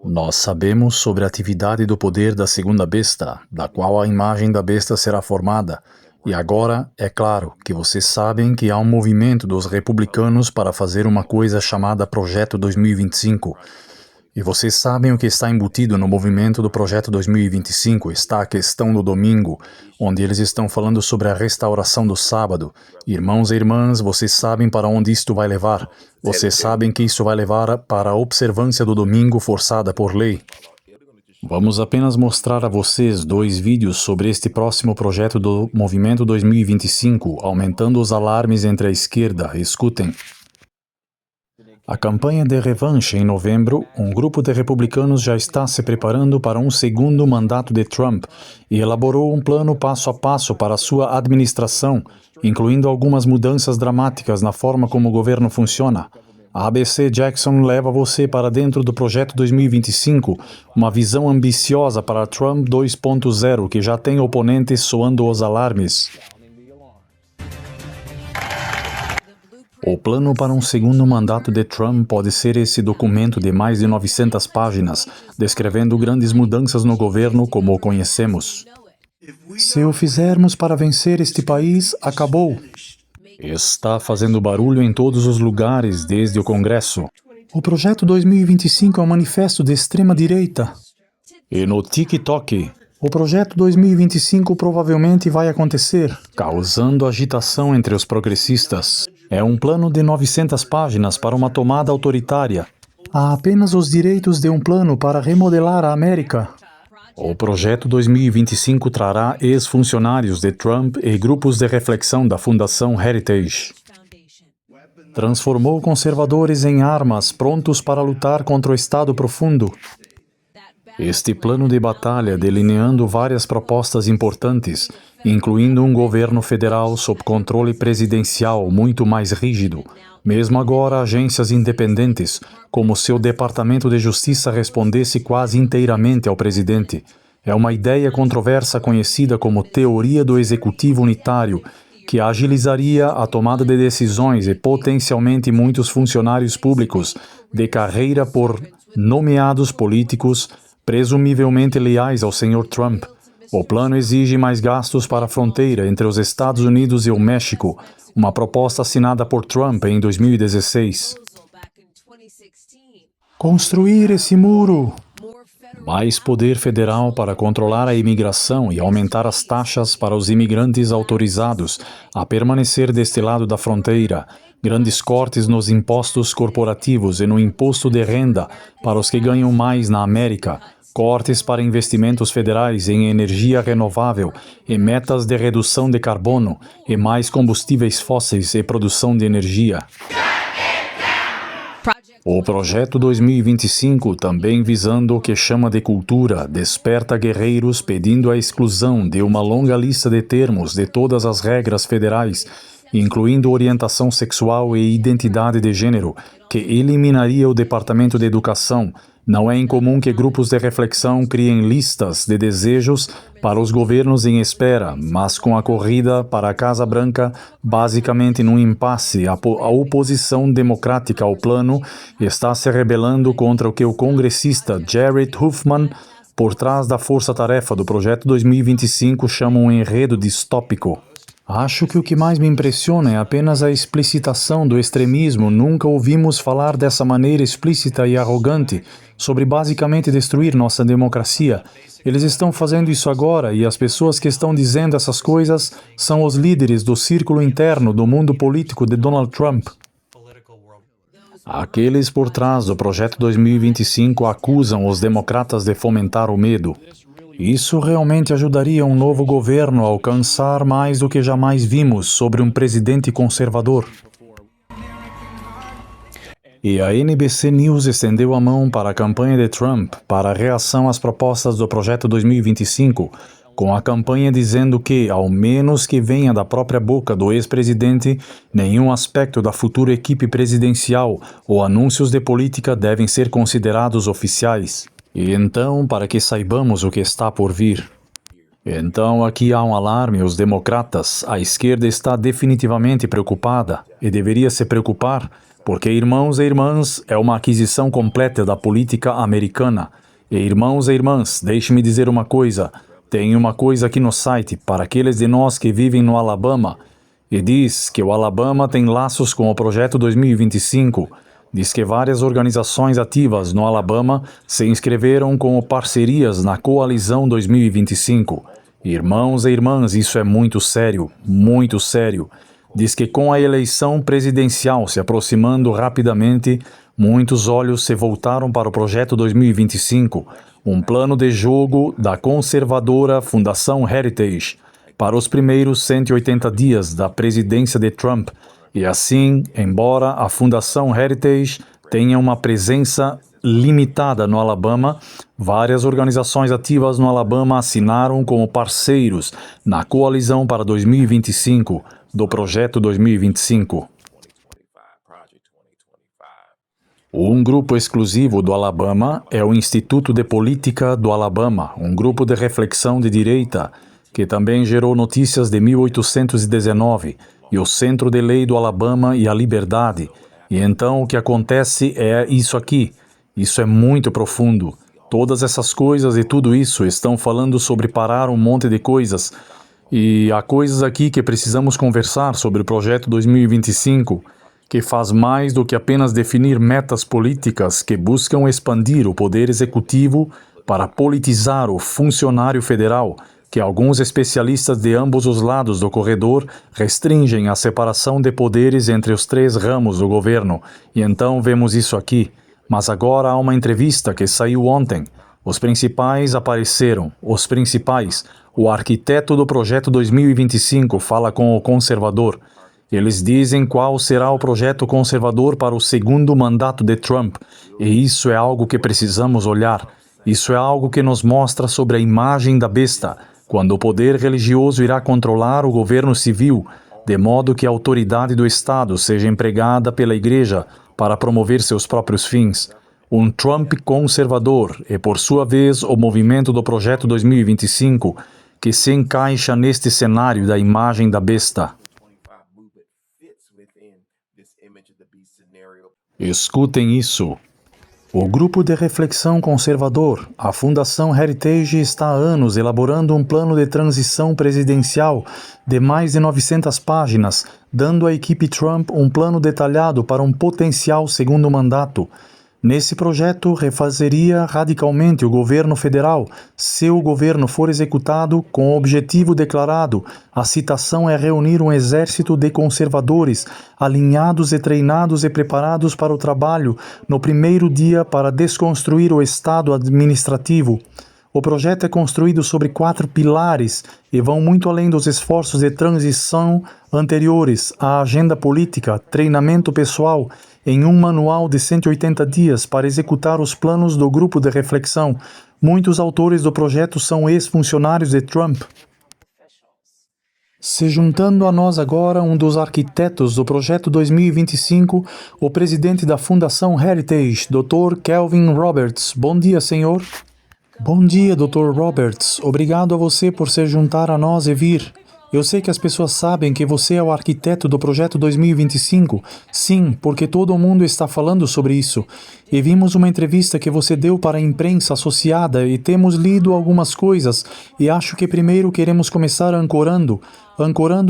Nós sabemos sobre a atividade do poder da segunda besta, da qual a imagem da besta será formada. E agora, é claro, que vocês sabem que há um movimento dos republicanos para fazer uma coisa chamada Projeto 2025. E vocês sabem o que está embutido no movimento do Projeto 2025, está a questão do domingo, onde eles estão falando sobre a restauração do sábado. Irmãos e irmãs, vocês sabem para onde isto vai levar. Vocês sabem que isso vai levar para a observância do domingo forçada por lei. Vamos apenas mostrar a vocês 2 vídeos sobre este próximo projeto do Movimento 2025, aumentando os alarmes entre a esquerda. Escutem. A campanha de revanche em novembro, um grupo de republicanos já está se preparando para um segundo mandato de Trump e elaborou um plano passo a passo para sua administração, incluindo algumas mudanças dramáticas na forma como o governo funciona. A ABC Jackson leva você para dentro do Projeto 2025, uma visão ambiciosa para Trump 2.0 que já tem oponentes soando os alarmes. O plano para um segundo mandato de Trump pode ser esse documento de mais de 900 páginas, descrevendo grandes mudanças no governo como o conhecemos. Se o fizermos para vencer este país, acabou. Está fazendo barulho em todos os lugares desde o Congresso. O Projeto 2025 é um manifesto de extrema-direita. E no TikTok, o Projeto 2025 provavelmente vai acontecer, causando agitação entre os progressistas. É um plano de 900 páginas para uma tomada autoritária. Há apenas os direitos de um plano para remodelar a América. O Projeto 2025 trará ex-funcionários de Trump e grupos de reflexão da Fundação Heritage. Transformou conservadores em armas prontos para lutar contra o Estado profundo. Este plano de batalha delineando várias propostas importantes, incluindo um governo federal sob controle presidencial muito mais rígido, mesmo agora agências independentes, como se o Departamento de Justiça respondesse quase inteiramente ao presidente. É uma ideia controversa conhecida como teoria do executivo unitário, que agilizaria a tomada de decisões e potencialmente muitos funcionários públicos de carreira por nomeados políticos presumivelmente leais ao Sr. Trump. O plano exige mais gastos para a fronteira entre os Estados Unidos e o México, uma proposta assinada por Trump em 2016. Construir esse muro. Mais poder federal para controlar a imigração e aumentar as taxas para os imigrantes autorizados a permanecer deste lado da fronteira. Grandes cortes nos impostos corporativos e no imposto de renda para os que ganham mais na América. Cortes para investimentos federais em energia renovável e metas de redução de carbono e mais combustíveis fósseis e produção de energia. O Projeto 2025, também visando o que chama de cultura, desperta guerreiros pedindo a exclusão de uma longa lista de termos de todas as regras federais, incluindo orientação sexual e identidade de gênero, que eliminaria o Departamento de Educação. Não é incomum que grupos de reflexão criem listas de desejos para os governos em espera, mas com a corrida para a Casa Branca basicamente num impasse, a oposição democrática ao plano está se rebelando contra o que o congressista Jared Huffman, por trás da força-tarefa do Projeto 2025, chama um enredo distópico. Acho que o que mais me impressiona é apenas a explicitação do extremismo. Nunca ouvimos falar dessa maneira explícita e arrogante sobre basicamente destruir nossa democracia. Eles estão fazendo isso agora e as pessoas que estão dizendo essas coisas são os líderes do círculo interno do mundo político de Donald Trump. Aqueles por trás do Projeto 2025 acusam os democratas de fomentar o medo. Isso realmente ajudaria um novo governo a alcançar mais do que jamais vimos sobre um presidente conservador. E a NBC News estendeu a mão para a campanha de Trump para a reação às propostas do Projeto 2025, com a campanha dizendo que, ao menos que venha da própria boca do ex-presidente, nenhum aspecto da futura equipe presidencial ou anúncios de política devem ser considerados oficiais. E então, para que saibamos o que está por vir. Então, aqui há um alarme, os democratas, a esquerda está definitivamente preocupada, e deveria se preocupar, Porque, irmãos e irmãs, é uma aquisição completa da política americana. E, irmãos e irmãs, deixe-me dizer uma coisa. Tem uma coisa aqui no site, para aqueles de nós que vivem no Alabama, e diz que o Alabama tem laços com o Projeto 2025. Diz que várias organizações ativas no Alabama se inscreveram como parcerias na Coalizão 2025. Irmãos e irmãs, isso é muito sério, muito sério. Diz que com a eleição presidencial se aproximando rapidamente, muitos olhos se voltaram para o Projeto 2025, um plano de jogo da conservadora Fundação Heritage, para os primeiros 180 dias da presidência de Trump. E assim, embora a Fundação Heritage tenha uma presença limitada no Alabama, várias organizações ativas no Alabama assinaram como parceiros na Coalizão para 2025 do Projeto 2025. Um grupo exclusivo do Alabama é o Instituto de Política do Alabama, um grupo de reflexão de direita que também gerou Notícias de 1819 e o Centro de Lei do Alabama e a Liberdade. E então o que acontece é isso aqui. Isso é muito profundo. Todas essas coisas e tudo isso estão falando sobre parar um monte de coisas. E há coisas aqui que precisamos conversar sobre o Projeto 2025, que faz mais do que apenas definir metas políticas que buscam expandir o poder executivo para politizar o funcionário federal, que alguns especialistas de ambos os lados do corredor restringem a separação de poderes entre os três ramos do governo. E então vemos isso aqui. Mas agora há uma entrevista que saiu ontem. Os principais apareceram. Os principais. O arquiteto do Projeto 2025 fala com o conservador. Eles dizem qual será o projeto conservador para o segundo mandato de Trump. E isso é algo que precisamos olhar. Isso é algo que nos mostra sobre a imagem da besta, quando o poder religioso irá controlar o governo civil, de modo que a autoridade do Estado seja empregada pela Igreja para promover seus próprios fins. Um Trump conservador e, por sua vez, o movimento do Projeto 2025, que se encaixa neste cenário da imagem da besta. Escutem isso. O grupo de reflexão conservador, a Fundação Heritage, está há anos elaborando um plano de transição presidencial de mais de 900 páginas, dando à equipe Trump um plano detalhado para um potencial segundo mandato. Nesse projeto, refazeria radicalmente o governo federal, se o governo for executado com o objetivo declarado. A citação é reunir um exército de conservadores, alinhados e treinados e preparados para o trabalho no primeiro dia para desconstruir o Estado administrativo. O projeto é construído sobre 4 pilares e vão muito além dos esforços de transição anteriores à agenda política, treinamento pessoal, em um manual de 180 dias para executar os planos do grupo de reflexão. Muitos autores do projeto são ex-funcionários de Trump. Se juntando a nós agora um dos arquitetos do Projeto 2025, o presidente da Fundação Heritage, Dr. Kelvin Roberts. Bom dia, senhor. Bom dia, Dr. Roberts. Obrigado a você por se juntar a nós e vir. Eu sei que as pessoas sabem que você é o arquiteto do Projeto 2025. Sim, porque todo mundo está falando sobre isso. E vimos uma entrevista que você deu para a imprensa associada e temos lido algumas coisas. E acho que primeiro queremos começar ancorando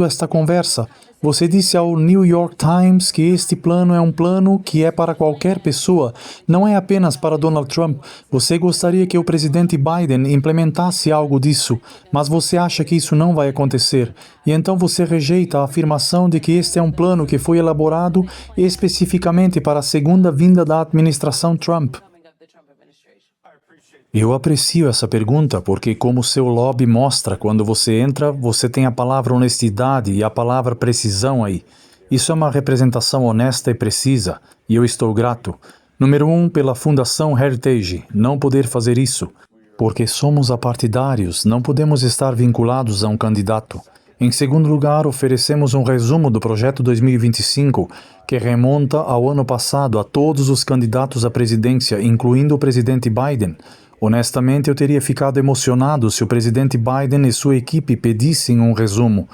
esta conversa. Você disse ao New York Times que este plano é um plano que é para qualquer pessoa, não é apenas para Donald Trump. Você gostaria que o presidente Biden implementasse algo disso, mas você acha que isso não vai acontecer. E então você rejeita a afirmação de que este é um plano que foi elaborado especificamente para a segunda vinda da administração Trump. Eu aprecio essa pergunta porque, como seu lobby mostra, quando você entra, você tem a palavra honestidade e a palavra precisão aí. Isso é uma representação honesta e precisa, e eu estou grato. Número 1, pela Fundação Heritage, não poder fazer isso, porque somos apartidários, não podemos estar vinculados a um candidato. Em segundo lugar, oferecemos um resumo do Projeto 2025, que remonta ao ano passado a todos os candidatos à presidência, incluindo o presidente Biden. Honestamente, eu teria ficado emocionado se o presidente Biden e sua equipe pedissem um resumo.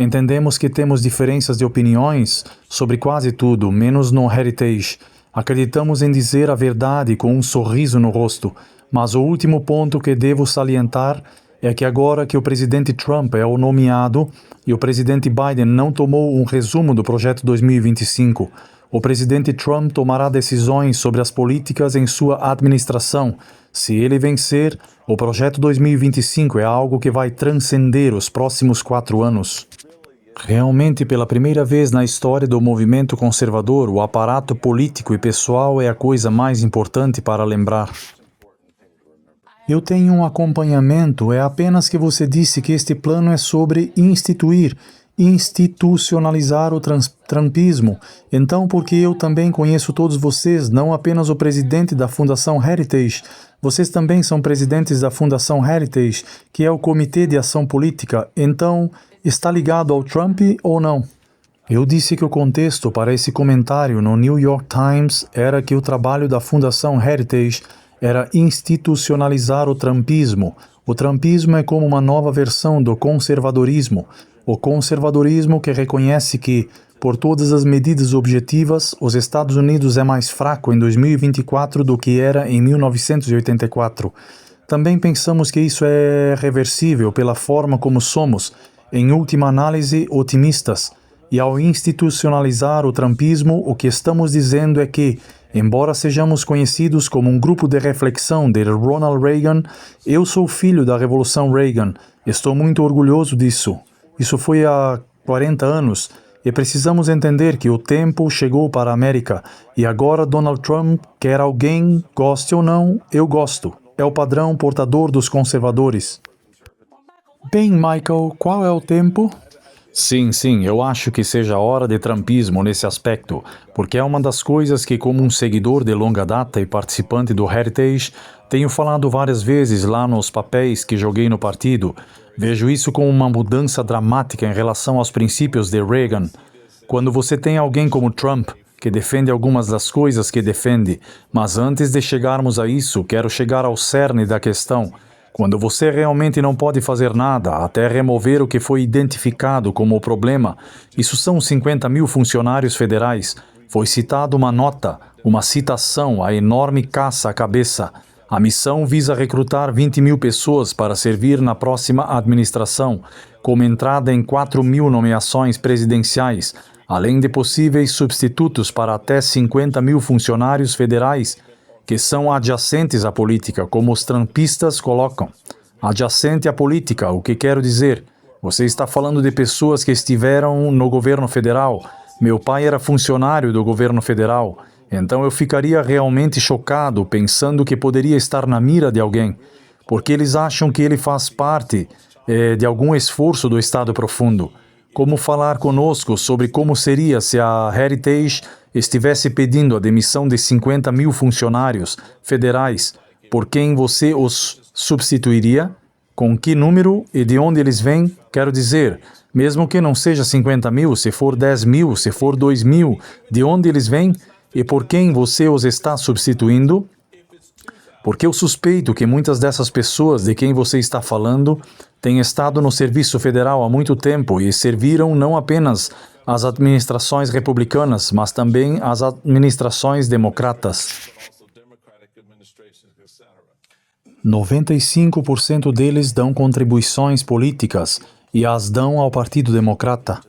Entendemos que temos diferenças de opiniões sobre quase tudo, menos no Heritage. Acreditamos em dizer a verdade com um sorriso no rosto, mas o último ponto que devo salientar é que agora que o presidente Trump é o nomeado e o presidente Biden não tomou um resumo do projeto 2025, o presidente Trump tomará decisões sobre as políticas em sua administração. Se ele vencer, o projeto 2025 é algo que vai transcender os próximos 4 anos. Realmente, pela primeira vez na história do movimento conservador, o aparato político e pessoal é a coisa mais importante para lembrar. Eu tenho um acompanhamento, é apenas que você disse que este plano é sobre institucionalizar o trumpismo. Então, porque eu também conheço todos vocês, não apenas o presidente da Fundação Heritage, vocês também são presidentes da Fundação Heritage, que é o Comitê de Ação Política. Então, está ligado ao Trump ou não? Eu disse que o contexto para esse comentário no New York Times era que o trabalho da Fundação Heritage era institucionalizar o trumpismo. O trumpismo é como uma nova versão do conservadorismo. O conservadorismo que reconhece que, por todas as medidas objetivas, os Estados Unidos é mais fraco em 2024 do que era em 1984. Também pensamos que isso é reversível pela forma como somos, em última análise, otimistas. E ao institucionalizar o trumpismo, o que estamos dizendo é que, embora sejamos conhecidos como um grupo de reflexão de Ronald Reagan, eu sou filho da Revolução Reagan. Estou muito orgulhoso disso. Isso foi há 40 anos e precisamos entender que o tempo chegou para a América e agora Donald Trump quer alguém, goste ou não, eu gosto. É o padrão portador dos conservadores. Bem, Michael, qual é o tempo? Sim, eu acho que seja hora de trumpismo nesse aspecto, porque é uma das coisas que, como um seguidor de longa data e participante do Heritage, tenho falado várias vezes lá nos papéis que joguei no partido. Vejo isso como uma mudança dramática em relação aos princípios de Reagan. Quando você tem alguém como Trump, que defende algumas das coisas que defende, mas antes de chegarmos a isso, quero chegar ao cerne da questão. Quando você realmente não pode fazer nada até remover o que foi identificado como o problema, isso são 50 mil funcionários federais. Foi citada uma nota, uma citação, a enorme caça à cabeça. A missão visa recrutar 20 mil pessoas para servir na próxima administração, como entrada em 4 mil nomeações presidenciais, além de possíveis substitutos para até 50 mil funcionários federais, que são adjacentes à política, como os trumpistas colocam. Adjacente à política, o que quero dizer? Você está falando de pessoas que estiveram no governo federal. Meu pai era funcionário do governo federal. Então eu ficaria realmente chocado pensando que poderia estar na mira de alguém, porque eles acham que ele faz parte de algum esforço do Estado profundo. Como falar conosco sobre como seria se a Heritage estivesse pedindo a demissão de 50 mil funcionários federais, por quem você os substituiria? Com que número e de onde eles vêm? Quero dizer, mesmo que não seja 50 mil, se for 10 mil, se for 2 mil, de onde eles vêm? E por quem você os está substituindo? Porque eu suspeito que muitas dessas pessoas de quem você está falando têm estado no serviço federal há muito tempo e serviram não apenas as administrações republicanas, mas também as administrações democratas. 95% deles dão contribuições políticas e as dão ao Partido Democrata.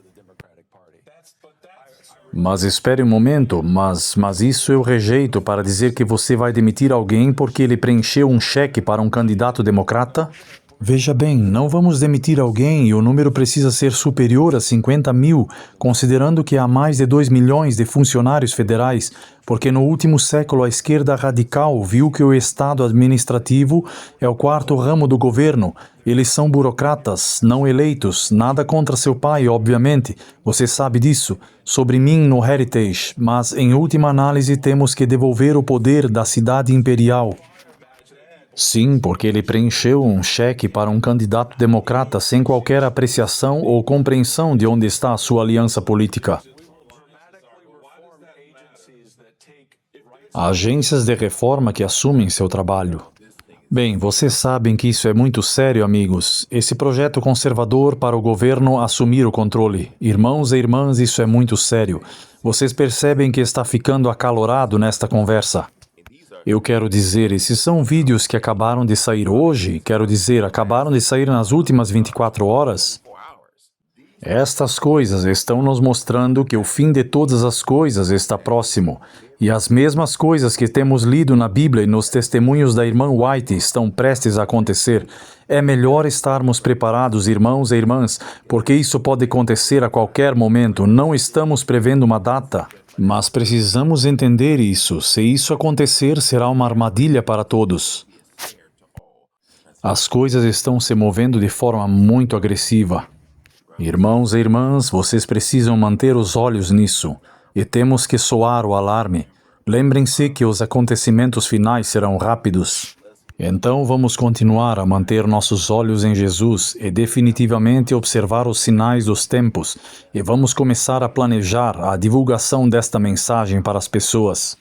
Mas espere um momento, mas isso eu rejeito para dizer que você vai demitir alguém porque ele preencheu um cheque para um candidato democrata? Veja bem, não vamos demitir alguém e o número precisa ser superior a 50 mil, considerando que há mais de 2 milhões de funcionários federais, porque no último século a esquerda radical viu que o Estado administrativo é o quarto ramo do governo. Eles são burocratas, não eleitos, nada contra seu pai, obviamente, você sabe disso, sobre mim no Heritage, mas em última análise temos que devolver o poder da cidade imperial. Sim, porque ele preencheu um cheque para um candidato democrata sem qualquer apreciação ou compreensão de onde está a sua aliança política. Agências de reforma que assumem seu trabalho. Bem, vocês sabem que isso é muito sério, amigos. Esse projeto conservador para o governo assumir o controle. Irmãos e irmãs, isso é muito sério. Vocês percebem que está ficando acalorado nesta conversa. Eu quero dizer, esses são vídeos que acabaram de sair hoje, quero dizer, acabaram de sair nas últimas 24 horas. Estas coisas estão nos mostrando que o fim de todas as coisas está próximo. E as mesmas coisas que temos lido na Bíblia e nos testemunhos da irmã White estão prestes a acontecer. É melhor estarmos preparados, irmãos e irmãs, porque isso pode acontecer a qualquer momento. Não estamos prevendo uma data. Mas precisamos entender isso. Se isso acontecer, será uma armadilha para todos. As coisas estão se movendo de forma muito agressiva. Irmãos e irmãs, vocês precisam manter os olhos nisso. E temos que soar o alarme. Lembrem-se que os acontecimentos finais serão rápidos. Então vamos continuar a manter nossos olhos em Jesus e definitivamente observar os sinais dos tempos. E vamos começar a planejar a divulgação desta mensagem para as pessoas.